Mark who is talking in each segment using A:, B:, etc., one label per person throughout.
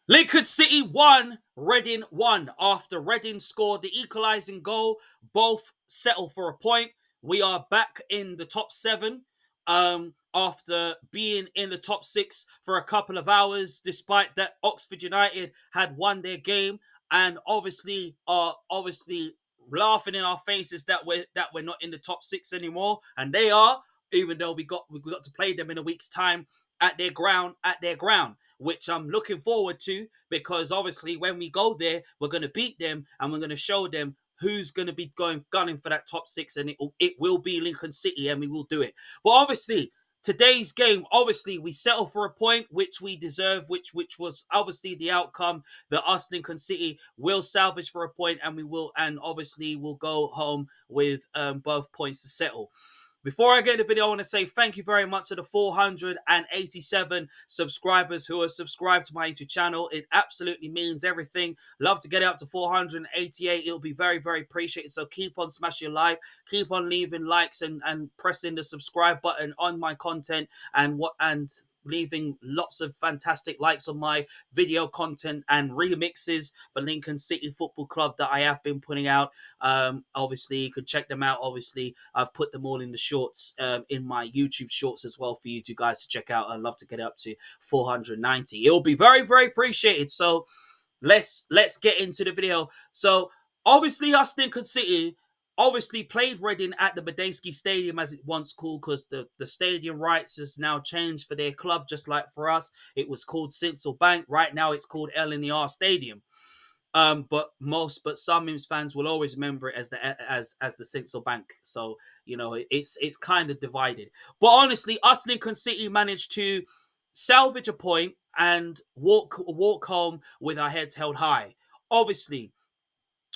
A: Lincoln City 1, Reading 1. After Reading scored the equalising goal, both settle for a point. We are back in the top 7 after being in the top 6 for a couple of hours, despite that Oxford United had won their game and obviously are laughing in our faces that we're not in the top 6 anymore, and they are, even though we got to play them in a week's time at their ground, which I'm looking forward to, because obviously when we go there, we're going to beat them and we're going to show them who's going to be gunning for that top 6, and it will be Lincoln City, and we will do it. But obviously, today's game, obviously we settle for a point which we deserve, which was obviously the outcome that us Lincoln City will salvage for a point, and obviously we'll go home with both points to settle. Before I get into the video, I want to say thank you very much to the 487 subscribers who are subscribed to my YouTube channel. It absolutely means everything. Love to get it up to 488. It'll be very, very appreciated. So keep on smashing your like, keep on leaving likes and pressing the subscribe button on my content, and leaving lots of fantastic likes on my video content and remixes for Lincoln City Football Club that I have been putting out. Obviously, you could check them out. Obviously, I've put them all in the shorts, in my YouTube shorts as well, for you two guys to check out. I'd love to get it up to 490. It'll be very, very appreciated. So let's get into the video. So obviously, us Lincoln City obviously played Reading at the Badansky Stadium, as it once called, because the stadium rights has now changed for their club, just like for us. It was called Sincil Bank. Right now it's called LNER Stadium. But some Imps fans will always remember it as the Sincil Bank. So it's kind of divided. But honestly, us Lincoln City managed to salvage a point and walk home with our heads held high. Obviously,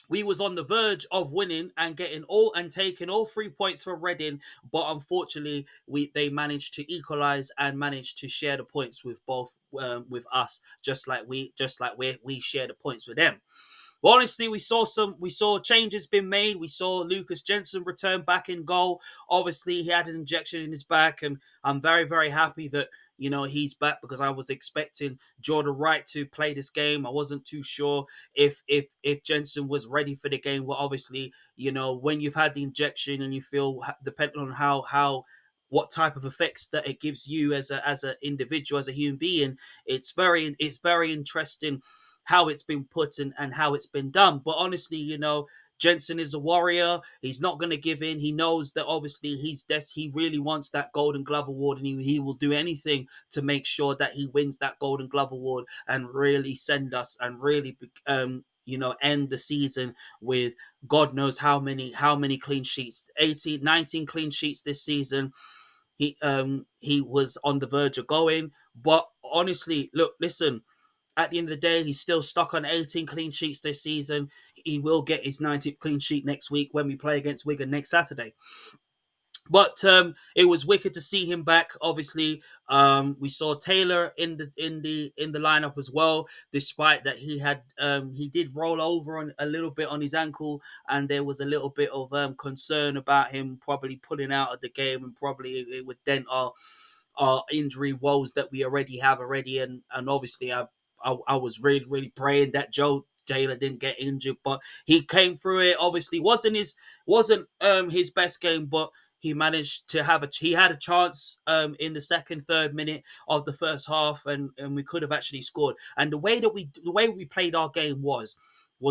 A: we was on the verge of winning and taking all 3 points from Reading, but unfortunately, they managed to equalise and managed to share the points with us, just like we share the points with them. Well, honestly, we saw changes being made. We saw Lucas Jensen return back in goal. Obviously, he had an injection in his back, and I'm very, very happy that he's back, because I was expecting Jordan Wright to play this game. I wasn't too sure if Jensen was ready for the game. Well, obviously, when you've had the injection and you feel, depending on how what type of effects that it gives you as an individual, as a human being, it's very interesting how it's been put and how it's been done. But honestly, Jensen is a warrior. He's not going to give in. He knows that obviously he really wants that Golden Glove award, and he will do anything to make sure that he wins that Golden Glove award and really send us and really end the season with God knows how many clean sheets. 18, 19 clean sheets this season. He was on the verge of going, but honestly, listen, at the end of the day, he's still stuck on 18 clean sheets this season. He will get his 19th clean sheet next week when we play against Wigan next Saturday. But it was wicked to see him back. Obviously, we saw Taylor in the lineup as well, despite that he did roll over on a little bit on his ankle, and there was a little bit of concern about him probably pulling out of the game, and probably it would dent our injury woes that we already have, and obviously I was really, really praying that Joe Taylor didn't get injured, but he came through it. Obviously, wasn't his best game, but he managed to he had a chance in the second, third minute of the first half, and we could have actually scored. And the way we played our game was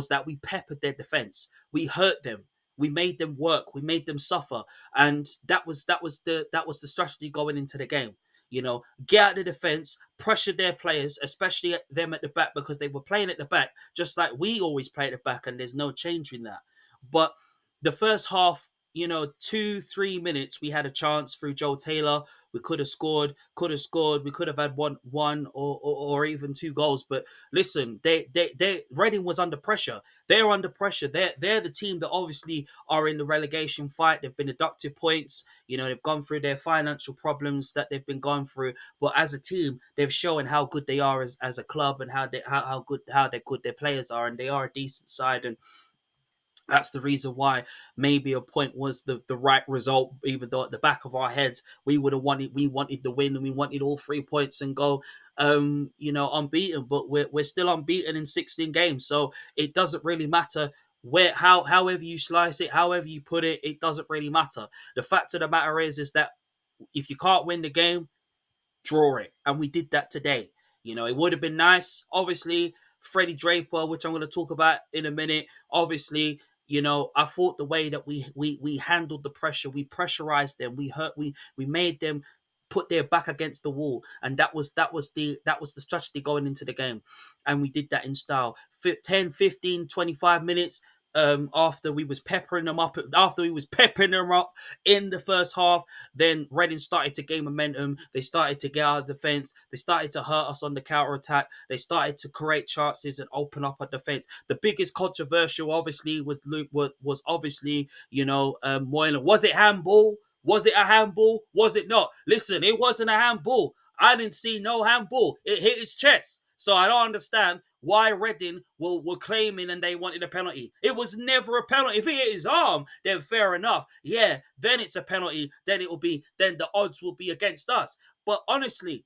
A: that we peppered their defense. We hurt them. We made them work. We made them suffer, and that was the strategy going into the game. Get out of the defense, pressure their players, especially them at the back, because they were playing at the back just like we always play at the back, and there's no change in that. But the first half, 2-3 minutes, we had a chance through Joe Taylor. We could have scored. We could have had one or even 2 goals. But listen, Reading was under pressure. They're under pressure. They're the team that obviously are in the relegation fight. They've been deducted points. They've gone through their financial problems that they've been going through. But as a team, they've shown how good they are as a club, and how good their players are, and they are a decent side. And That's the reason why maybe a point was the right result, even though at the back of our heads we wanted the win and we wanted all 3 points and go unbeaten. But we're still unbeaten in 16 games. So it doesn't really matter where however you slice it, however you put it, it doesn't really matter. The fact of the matter is that if you can't win the game, draw it. And we did that today. It would have been nice. Obviously, Freddie Draper, which I'm going to talk about in a minute. Obviously, I thought the way that we handled the pressure, we pressurized them, we made them put their back against the wall, and that was the strategy going into the game, and we did that in style. 10, 15, 25 minutes after we was peppering them up in the first half, then Reading started to gain momentum. They started to get out of the defence. They started to hurt us on the counter attack. They started to create chances and open up our defence. The biggest controversial, obviously, was obviously Moylan. Was it handball? Was it a handball? Was it not? Listen, it wasn't a handball. I didn't see no handball. It hit his chest. So I don't understand why Reading were claiming and they wanted a penalty. It was never a penalty. If he hit his arm, then fair enough. Yeah, then it's a penalty. Then the odds will be against us. But honestly,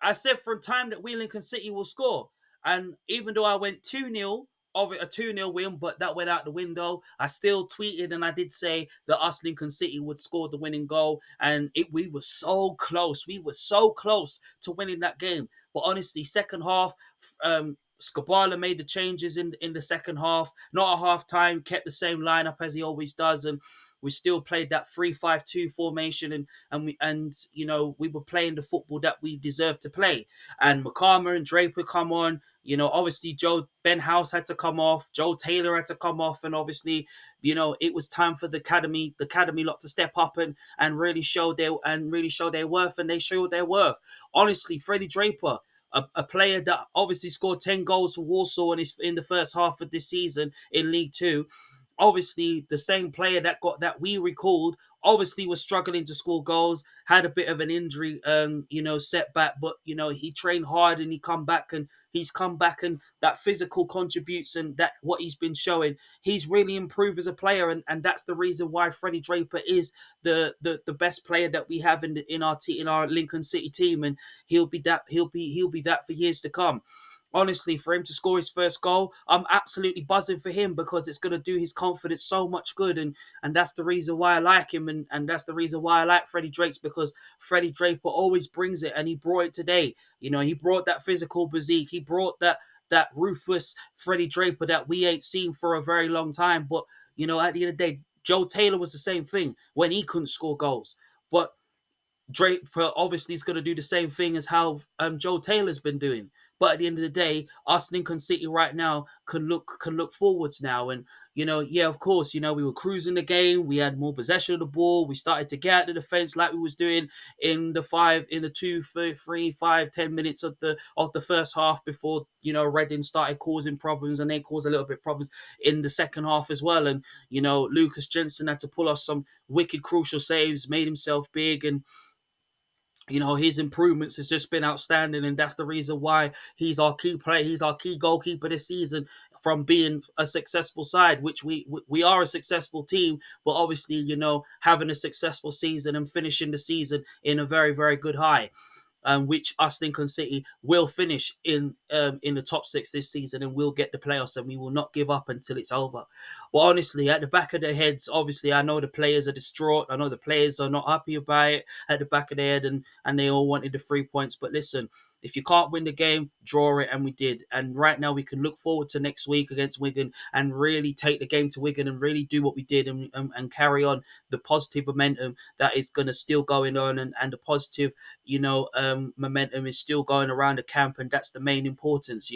A: I said from time that Lincoln City will score. And even though I went 2-0 of it, a 2-0 win, but that went out the window. I still tweeted and I did say that us Lincoln City would score the winning goal. And we were so close. We were so close to winning that game. But honestly, second half, Skabala made the changes in the second half. Not at half time, kept the same lineup as he always does, and we still played that 3-5-2 formation, and we were playing the football that we deserved to play. And McCarmer and Draper come on. Obviously Ben House had to come off, Joe Taylor had to come off, and obviously, it was time for the academy lot to step up and really show their worth, and they showed their worth. Honestly, Freddie Draper, a player that obviously scored 10 goals for Walsall in the first half of this season in League Two. Obviously, the same player that we recalled obviously was struggling to score goals, had a bit of an injury, setback, but he trained hard and he's come back and that physical contributes, and that what he's been showing, he's really improved as a player, and that's the reason why Freddie Draper is the best player that we have in our Lincoln City team, and he'll be that for years to come. Honestly, for him to score his first goal, I'm absolutely buzzing for him because it's going to do his confidence so much good. And that's the reason why I like him. And that's the reason why I like Freddie Drakes, because Freddie Draper always brings it. And he brought it today. He brought that physical physique. He brought that ruthless Freddie Draper that we ain't seen for a very long time. But, at the end of the day, Joe Taylor was the same thing when he couldn't score goals. But Draper obviously is going to do the same thing as how Joe Taylor's been doing. But at the end of the day, us Lincoln City right now can look forwards now. And yeah, of course, we were cruising the game. We had more possession of the ball. We started to get out the defense like we was doing in the 2, 3, 5, 10 minutes of the first half before Reading started causing problems, and they caused a little bit of problems in the second half as well. And Lucas Jensen had to pull off some wicked crucial saves, made himself big, and his improvements has just been outstanding, and that's the reason why he's our key player. He's our key goalkeeper this season, from being a successful side, which we are a successful team, but obviously, having a successful season and finishing the season in a very, very good high. Which us Lincoln City will finish in the top six this season, and we'll get the playoffs, and we will not give up until it's over. But honestly, at the back of their heads, obviously, I know the players are distraught. I know the players are not happy about it at the back of their head, and they all wanted the 3 points. But listen, if you can't win the game, draw it, and we did. And right now, we can look forward to next week against Wigan and really take the game to Wigan and really do what we did, and carry on the positive momentum that is going to still going on, and the positive momentum is still going around the camp, and that's the main importance.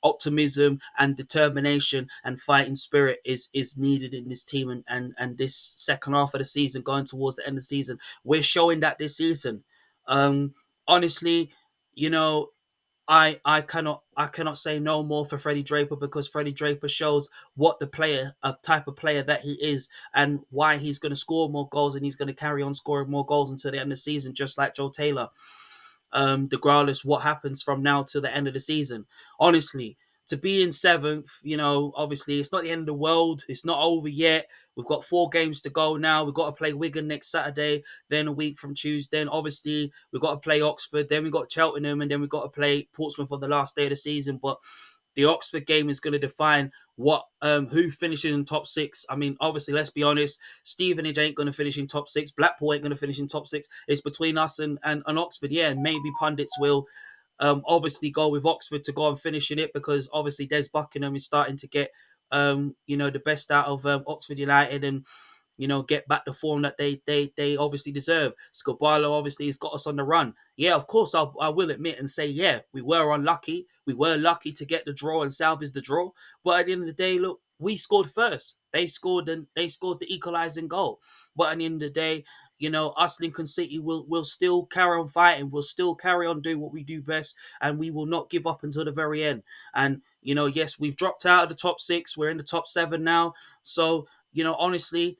A: Optimism and determination and fighting spirit is needed in this team, and this second half of the season, going towards the end of the season, we're showing that this season. Honestly, you know, I cannot say no more for Freddie Draper, because Freddie Draper shows what a type of player that he is, and why he's going to score more goals, and he's going to carry on scoring more goals until the end of the season, just like Joe Taylor. Regardless what happens from now to the end of the season. Honestly, to be in seventh, obviously it's not the end of the world. It's not over yet. We've got 4 games to go now. We've got to play Wigan next Saturday, then a week from Tuesday. Then obviously we've got to play Oxford. Then we've got Cheltenham, and then we've got to play Portsmouth on the last day of the season. But the Oxford game is going to define what who finishes in top 6. I mean, obviously, let's be honest. Stevenage ain't going to finish in top 6. Blackpool ain't going to finish in top 6. It's between us and Oxford. Yeah, and maybe pundits will obviously go with Oxford to go and finish in it, because obviously Des Buckingham is starting to get the best out of Oxford United, and get back the form that they obviously deserve. Scobalo obviously has got us on the run. Yeah, of course, I will admit and say, yeah, we were unlucky. We were lucky to get the draw and salvage the draw. But at the end of the day, look, we scored first. They scored, and they scored the equalising goal. But at the end of the day, us Lincoln City will still carry on fighting. We'll still carry on doing what we do best, and we will not give up until the very end. And yes, we've dropped out of the top 6. We're in the top 7 now. So honestly,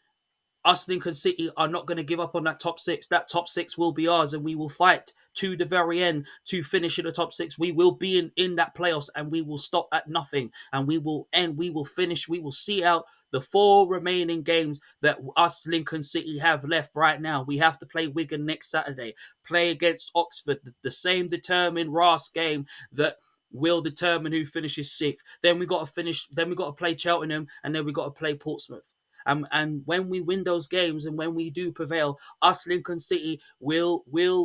A: us Lincoln City are not going to give up on that top 6. That top 6 will be ours, and we will fight to the very end to finish in the top 6. We will be in that playoffs, and we will stop at nothing, and we will end. We will finish. We will see out the 4 remaining games that us Lincoln City have left right now. We have to play Wigan next Saturday, play against Oxford, the same determined Ross game that will determine who finishes 6th. Then we got to finish. Then we got to play Cheltenham, and then we got to play Portsmouth. And when we win those games, and when we do prevail, us Lincoln City will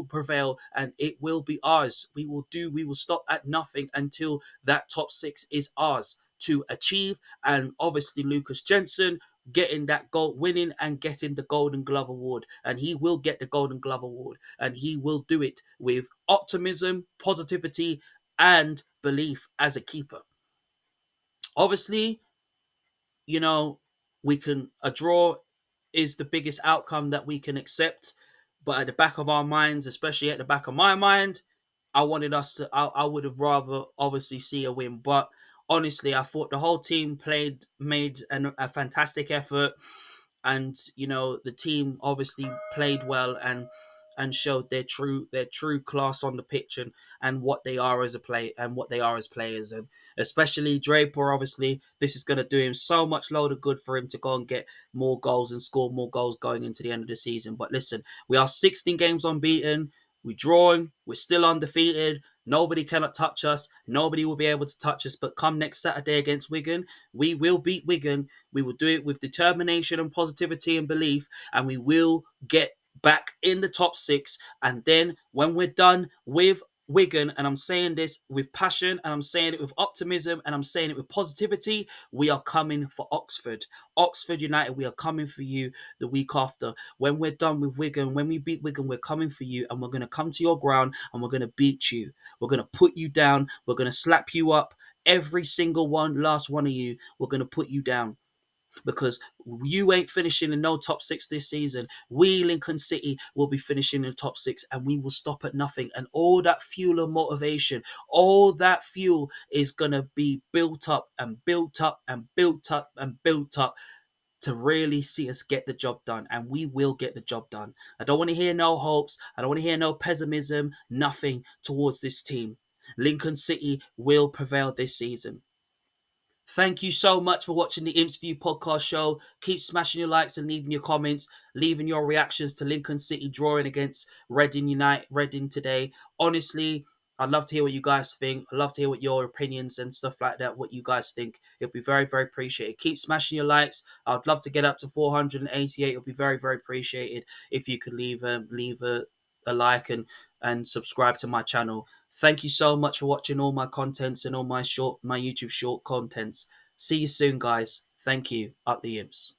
A: prevail, and it will be ours. We will stop at nothing until that top 6 is ours to achieve. And obviously Lucas Jensen getting that goal, winning and getting the Golden Glove Award. And he will get the Golden Glove Award, and he will do it with optimism, positivity, and belief as a keeper. Obviously, you know, a draw is the biggest outcome that we can accept. But at the back of our minds, especially at the back of my mind, I would have rather obviously see a win. But honestly, I thought the whole team made a fantastic effort, and the team obviously played well, and showed their true class on the pitch, and what they are as a play and what they are as players. And especially Draper, obviously this is going to do him so much load of good for him to go and get more goals and score more goals going into the end of the season. But listen, we are 16 games unbeaten. We're drawing. We're still undefeated. Nobody cannot touch us. Nobody will be able to touch us. But come next Saturday against Wigan, we will beat Wigan. We will do it with determination and positivity and belief, and we will get back in the top 6. And then when we're done with Wigan, and I'm saying this with passion, and I'm saying it with optimism, and I'm saying it with positivity, we are coming for Oxford. Oxford United, we are coming for you the week after. When we're done with Wigan, when we beat Wigan, we're coming for you, and we're going to come to your ground, and we're going to beat you. We're going to put you down. We're going to slap you up. Every single last one of you, we're going to put you down, because you ain't finishing in no top 6 this season. We, Lincoln City, will be finishing in top 6, and we will stop at nothing. And all that fuel of motivation, all that fuel is going to be built up and built up and built up and built up to really see us get the job done. And we will get the job done. I don't want to hear no hopes. I don't want to hear no pessimism, nothing towards this team. Lincoln City will prevail this season. Thank you so much for watching the Imps View podcast show. Keep smashing your likes and leaving your comments, leaving your reactions to Lincoln City drawing against Reading today. Honestly, I'd love to hear what you guys think. I'd love to hear what your opinions and stuff like that, what you guys think. It'll be very, very appreciated. Keep smashing your likes. I'd love to get up to 488. It'll be very, very appreciated if you could leave a like and subscribe to my channel. Thank you so much for watching all my contents and all my YouTube short contents. See you soon, guys. Thank you. Up the Imps.